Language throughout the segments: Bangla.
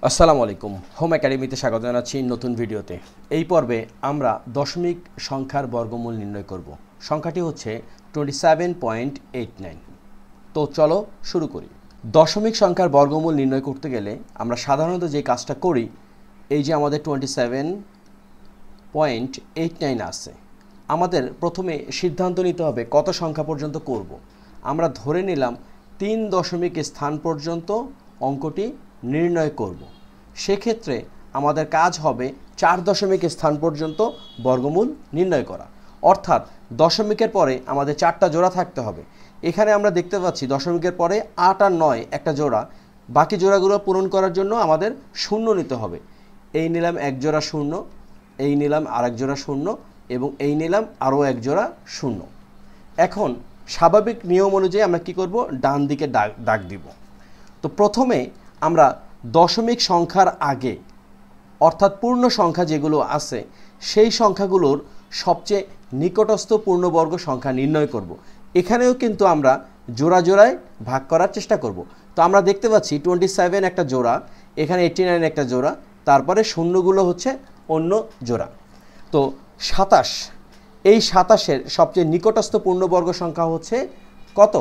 আসসালামু আলাইকুম। হোম একাডেমিতে স্বাগত জানাচ্ছি নতুন ভিডিওতে। এই পর্বে আমরা দশমিক সংখ্যার বর্গমূল নির্ণয় করব। সংখ্যাটি হচ্ছে 27.89। তো চলো শুরু করি। দশমিক সংখ্যার বর্গমূল নির্ণয় করতে গেলে আমরা সাধারণত যে কাজটা করি, এই যে আমাদের 27.89 আছে, আমাদের প্রথমে সিদ্ধান্ত নিতে হবে কত সংখ্যা পর্যন্ত করব। আমরা ধরে নিলাম 3 দশমিক স্থান পর্যন্ত অঙ্কটি নির্ণয় করব। সেক্ষেত্রে আমাদের কাজ হবে 4 দশমিক স্থান পর্যন্ত বর্গমূল নির্ণয় করা, অর্থাৎ দশমিকের পরে আমাদের 4টা জোড়া থাকতে হবে। এখানে আমরা দেখতে পাচ্ছি দশমিকের পরে 8 আর 9 একটা জোড়া, বাকি জোড়াগুলো পূরণ করার জন্য আমাদের শূন্য নিতে হবে। এই নিলাম এক জোড়া শূন্য, এই নিলাম আরেক জোড়া শূন্য এবং এই নিলাম আরও এক জোড়া শূন্য। এখন স্বাভাবিক নিয়ম অনুযায়ী আমরা কি করব, ডান দিকে দাগ দিব। তো প্রথমে আমরা দশমিক সংখ্যার আগে অর্থাৎ পূর্ণ সংখ্যা যেগুলো আছে সেই সংখ্যাগুলোর সবচেয়ে নিকটস্থ পূর্ণবর্গ সংখ্যা নির্ণয় করব। এখানেও কিন্তু আমরা জোড়া জোড়ায় ভাগ করার চেষ্টা করব। তো আমরা দেখতে পাচ্ছি 27 একটা জোড়া, এখানে 89 একটা জোড়া, তারপরে শূন্যগুলো হচ্ছে অন্য জোড়া। তো 27, এই 27-এর সবচেয়ে নিকটস্থ পূর্ণবর্গ সংখ্যা হচ্ছে কত?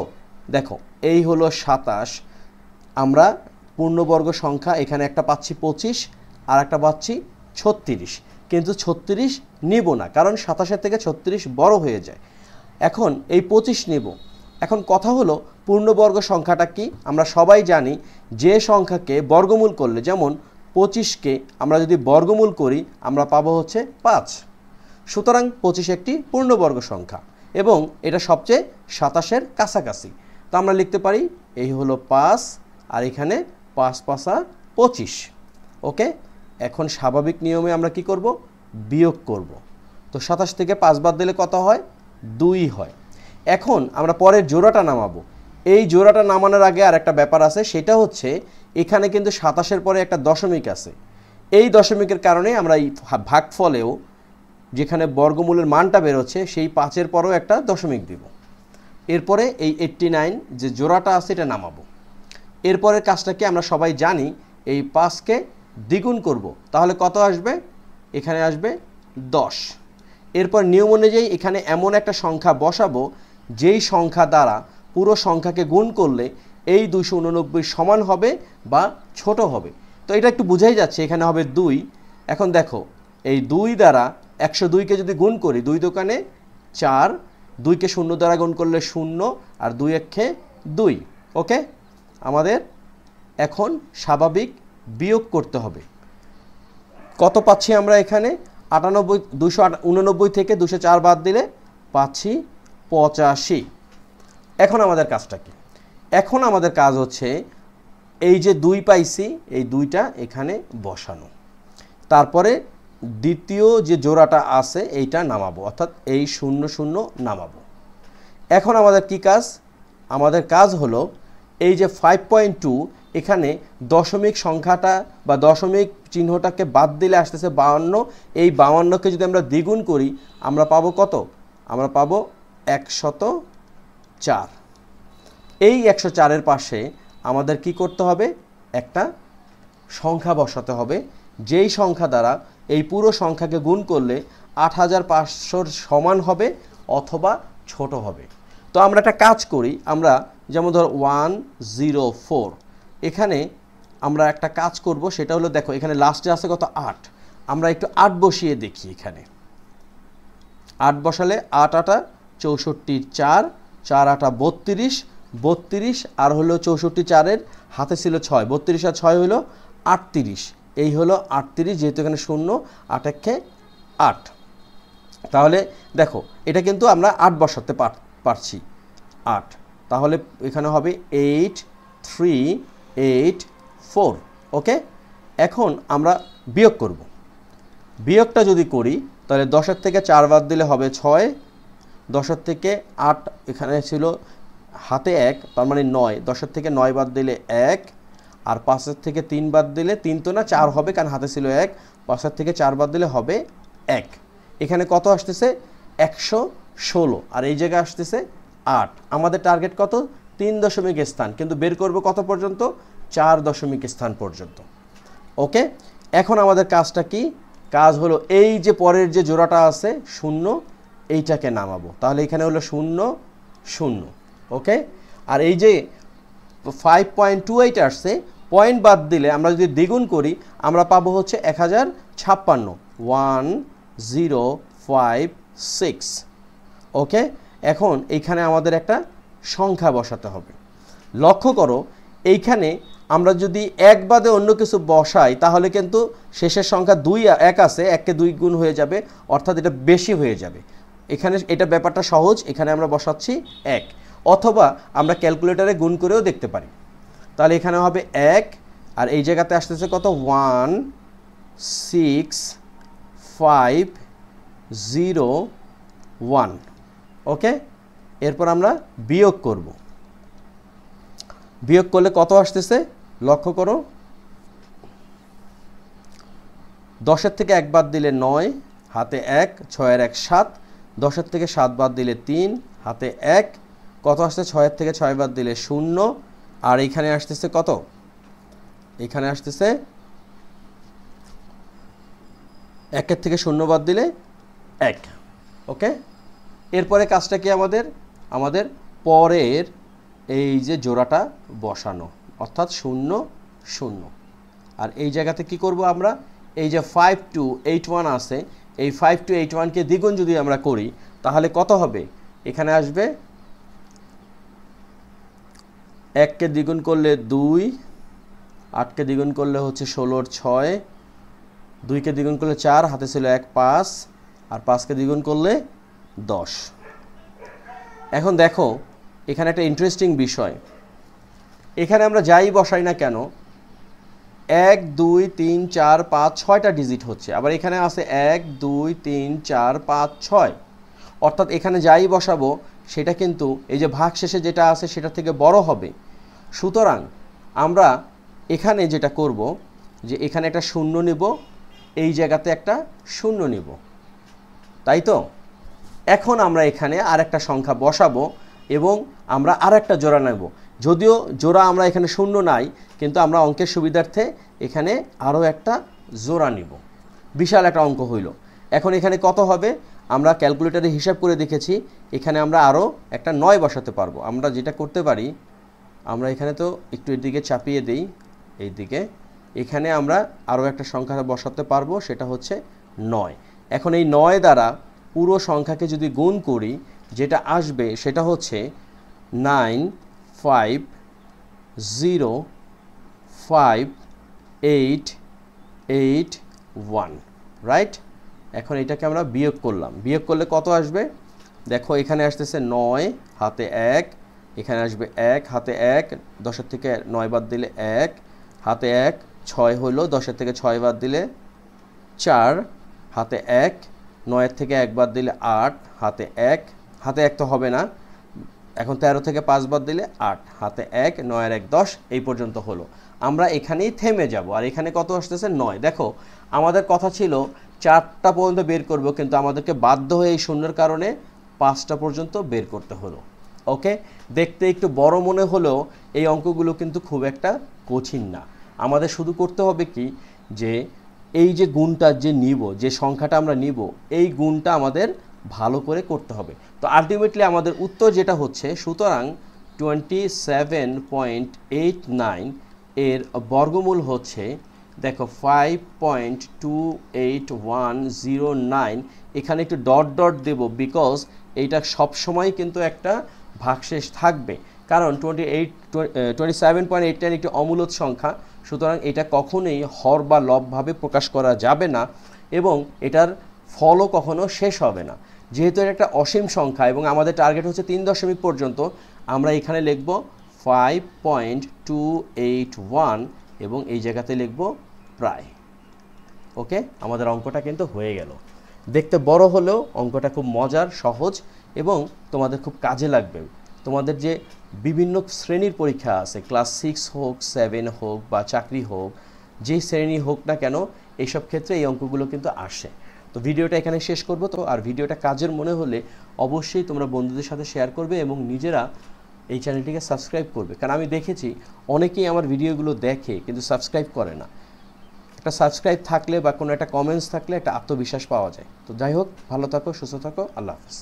দেখো, এই হলো 27। আমরা পূর্ণবর্গ সংখ্যা এখানে একটা পাচ্ছি 25 আর একটা পাচ্ছি 36, কিন্তু 36 নিব না, কারণ 27-এর থেকে 36 বড় হয়ে যায়। এখন এই 25 নিব। এখন কথা হলো পূর্ণবর্গ সংখ্যাটা কি? আমরা সবাই জানি যে সংখ্যাকে বর্গমূল করলে, যেমন 25কে আমরা যদি বর্গমূল করি আমরা পাবো হচ্ছে 5। সুতরাং 25 একটি পূর্ণবর্গ সংখ্যা এবং এটা সবচেয়ে 27-এর কাছাকাছি। তো আমরা লিখতে পারি এই হলো 5 আর এখানে 5 5 25। ওকে, এখন স্বাভাবিক নিয়মে আমরা কি করব, বিয়োগ করব। তো 27 থেকে 5 বাদ দিলে কত হয়? 2 হয়। এখন আমরা পরের জোড়াটা নামাবো। এই জোড়াটা নামানোর আগে আর একটা ব্যাপার আছে, সেটা হচ্ছে এখানে কিন্তু 27-এর পরে একটা দশমিক আছে। এই দশমিকের কারণে আমরা এই ভাগফলেও যেখানে বর্গমূলের মানটা বেরোচ্ছে সেই 5-এর পরেও একটা দশমিক দিব। এরপরে এই 89 যে জোড়াটা আছে এটা নামাবো। এরপরের কাজটাকে আমরা সবাই জানি, এই 5কে দ্বিগুণ করব, তাহলে কত আসবে? এখানে আসবে 10। এরপর নিয়ম অনুযায়ী এখানে এমন একটা সংখ্যা বসাবো যেই সংখ্যা দ্বারা পুরো সংখ্যাকে গুণ করলে এই 289 সমান হবে বা ছোট হবে। তো এটা একটু বোঝাই যাচ্ছে, এখানে হবে 2। এখন দেখো, এই 2 দ্বারা 102কে যদি গুণ করি, 2 দোকানে 4, 2কে 0 দ্বারা গুণ করলে 0 আর 2 একে 2। ওকে, আমাদের এখন স্বাভাবিক বিয়োগ করতে হবে। কত পাচ্ছি আমরা এখানে? 289 থেকে 204 বাদ দিলে পাচ্ছি 85। এখন আমাদের কাজটা কি? এখন আমাদের কাজ হচ্ছে এই যে 2 পাইছি, এই 2টা এখানে বসানো, তারপরে দ্বিতীয় যে জোড়াটা আছে এইটা নামাবো, অর্থাৎ এই 0 0 নামাবো। এখন আমাদের কি কাজ? আমাদের কাজ হলো এই যে 5.2, এখানে দশমিক সংখ্যাটা বা দশমিক চিহ্নটাকে বাদ দিলে আসতেছে 52। এই 52কে যদি আমরা দ্বিগুণ করি আমরা পাবো কত? আমরা পাবো 104। এই 104-এর পাশে আমাদের কি করতে হবে? একটা সংখ্যা বসাতে হবে, যেই সংখ্যা দ্বারা এই পুরো সংখ্যাকে গুণ করলে 8500-র সমান হবে অথবা ছোট হবে। তো আমরা একটা কাজ করি, আমরা যেমন ধর 104, এখানে আমরা একটা কাজ করব, সেটা হলো দেখো এখানে লাস্টে আছে কত? 8। আমরা একটু 8 বসিয়ে দেখি। এখানে 8 বসালে 8 8 64, 4 4 8 32, 32 আর হলো 64, 4-এর হাতে ছিল 6, 32 আর 6 হলো 38। এই হলো 38, যেহেতু এখানে 0, 8 একে 8। তাহলে দেখো এটা কিন্তু আমরা 8 বসাতে পারছি, 8। তাহলে এখানে হবে 8384। ওকে, এখন আমরা বিয়োগ করব। বিয়োগটা যদি করি তাহলে 10-এর থেকে 4 বাদ দিলে হবে 6, 10-এর থেকে 8 এখানে ছিল হাতে 1, তার মানে 9, 10-এর থেকে 9 বাদ দিলে 1, আর 5-এর থেকে 3 বাদ দিলে 3 তো না 4 হবে, কারণ হাতে ছিল 1, 5-এর থেকে 4 বাদ দিলে হবে 1। এখানে কত আসতেছে? 116, আর এই জায়গায় আসতেছে 8। আমাদের টার্গেট কত? 3 দশমিক স্থান, কিন্তু বের করব কত পর্যন্ত? 4 দশমিক স্থান পর্যন্ত। ওকে, এখন আমাদের কাজটা কি? কাজ হলো এই যে পরের যে জোড়াটা আছে 0 এইটাকে নামাবো, তাহলে এখানে হলো 0 0। ওকে, আর এই যে 5.28 আসছে, পয়েন্ট বাদ দিলে আমরা যদি দ্বিগুণ করি আমরা পাবো হচ্ছে 1056 1056। ওকে, এখন এইখানে আমাদের একটা সংখ্যা বসাতে হবে। লক্ষ্য করো এইখানে আমরা যদি এক বাদে অন্য কিছু বসাই তাহলে কিন্তু শেষের সংখ্যা 1 আছে, 1কে 2 গুণ হয়ে যাবে, অর্থাৎ এটা বেশি হয়ে যাবে। এখানে এটা ব্যাপারটা সহজ, এখানে আমরা বসাচ্ছি 1, অথবা আমরা ক্যালকুলেটরে গুণ করেও দেখতে পারি। তাহলে এখানে হবে 1, আর এই জায়গাতে আসতেছে কত? 16501। ওকে, এরপর আমরা বিয়োগ করব। বিয়োগ করলে কত আসতেছে লক্ষ্য করো, 10-এর থেকে 1 বাদ দিলে 9, হাতে 1, 6-এর 1 7, 10-এর থেকে 7 বাদ দিলে 3, হাতে 1, কত আসছে? 6-এর থেকে 6 বাদ দিলে 0, আর এইখানে আসতেছে কত? এখানে আসতেছে 1-এর থেকে 0 বাদ দিলে 1। ওকে, এরপরে কাজটা কি আমাদের? আমাদের পরের এই যে জোড়াটা বসানো, অর্থাৎ 0 0। আর এই জায়গাতে কি করব আমরা? এই যে 5281 আছে, এই 5281কে দ্বিগুণ যদি আমরা করি তাহলে কত হবে? এখানে আসবে 1কে দ্বিগুণ করলে 2, 8কে দ্বিগুণ করলে হচ্ছে 16-র 6, 2কে দ্বিগুণ করলে 4, হাতে ছিল 1 5, আর 5কে দ্বিগুণ করলে 10। এখন দেখো এখানে একটা ইন্টারেস্টিং বিষয়, এখানে আমরা যাই বসাই না কেন 1 2 3 4 5 6টা ডিজিট হচ্ছে, আবার এখানে আছে 1 2 3 4 5 6, অর্থাৎ এখানে যাই বসাবো সেটা কিন্তু এই যে ভাগ শেষে যেটা আছে সেটা থেকে বড় হবে। সুতরাং আমরা এখানে যেটা করব যে এখানে একটা 0 নিব, এই জায়গাতে একটা 0 নিব, তাই তো? এখন আমরা এখানে আরেকটা সংখ্যা বসাবো এবং আমরা আরেকটা জোড়া নেব। যদিও জোড়া আমরা এখানে 0 নাই, কিন্তু আমরা অঙ্কের সুবিধার্থে এখানে আরও একটা জোড়া নিব। বিশাল একটা অঙ্ক হইল। এখন এখানে কত হবে? আমরা ক্যালকুলেটরে হিসাব করে দেখেছি, এখানে আমরা আরও একটা 9 বসাতে পারবো। আমরা যেটা করতে পারি, আমরা এখানে তো একটু এর দিকে চাপিয়ে দিই, এই দিকে, এখানে আমরা আরও একটা সংখ্যা বসাতে পারবো, সেটা হচ্ছে 9। এখন এই 9 দ্বারা পুরো সংখ্যাকে যদি গুণ করি যেটা আসবে সেটা হচ্ছে 9505881, রাইট? এখন এটাকে আমরা বিয়োগ করলাম, বিয়োগ করলে কত আসবে? দেখো এখানে আসতেছে 9, হাতে 1, এখানে আসবে 1, হাতে 1, 10-এর থেকে 9 বাদ দিলে 1, হাতে 1, 6 হলো, 10-এর থেকে 6 বাদ দিলে 4, হাতে 1, 9-এর থেকে 1 বাদ দিলে 8, হাতে 1, হাতে 1 তো হবে না, এখন 13 থেকে 5 বাদ দিলে 8, হাতে 1, 9-এর 1 10, এই পর্যন্ত হলো। আমরা এখানেই থেমে যাব। আর এখানে কত আসতেছে? 9। দেখো আমাদের কথা ছিল 4টা পর্যন্ত বের করব, কিন্তু আমাদেরকে বাধ্য হয়ে এই শূন্যের কারণে 5টা পর্যন্ত বের করতে হলো। ওকে, দেখতে একটু বড় মনে হলেও এই অঙ্কগুলো কিন্তু খুব একটা কঠিন না। আমাদের শুধু করতে হবে কি, যে এই যে গুণটা যে নিব, যে সংখ্যাটা আমরা নিব, এই গুণটা আমাদের ভালো করে করতে হবে। তো আলটিমেটলি আমাদের উত্তর যেটা হচ্ছে, সুতরাং 27.89 এর বর্গমূল হচ্ছে, দেখো 5.28109, এখানে একটু ডট ডট দেব, বিকজ এইটা সবসময় কিন্তু একটা ভাগশেষ থাকবে, কারণ 27.89 একটি অমূলদ সংখ্যা, সুতরাং এটা কখনোই হর বা লবভাবে প্রকাশ করা যাবে না, এবং এটার ফলও কখনো শেষ হবে না। যেহেতু এটা একটা অসীম সংখ্যা এবং আমাদের টার্গেট হচ্ছে 3 দশমিক পর্যন্ত, আমরা এখানে লিখব 5.281 এবং এই জায়গাতে লিখব প্রায়। ওকে, আমাদের অঙ্কটা কিন্তু হয়ে গেল। দেখতে বড় হলেও অঙ্কটা খুব মজার, সহজ এবং তোমাদের খুব কাজে লাগবে। তোমাদের যে বিভিন্ন শ্রেণীর পরীক্ষা আছে, ক্লাস 6 হোক, 7 হোক বা চাকরি হোক, যেই শ্রেণী হোক না কেন, এইসব ক্ষেত্রে এই অঙ্কগুলো কিন্তু আসে। তো ভিডিওটা এখানে শেষ করব। তো আর ভিডিওটা কাজের মনে হলে অবশ্যই তোমরা বন্ধুদের সাথে শেয়ার করবে এবং নিজেরা এই চ্যানেলটিকে সাবস্ক্রাইব করবে, কারণ আমি দেখেছি অনেকেই আমার ভিডিওগুলো দেখে কিন্তু সাবস্ক্রাইব করে না। একটা সাবস্ক্রাইব থাকলে বা কোনো একটা কমেন্টস থাকলে একটা আত্মবিশ্বাস পাওয়া যায়। তো যাই হোক, ভালো থাকো, সুস্থ থাকো, আল্লাহ হাফেজ।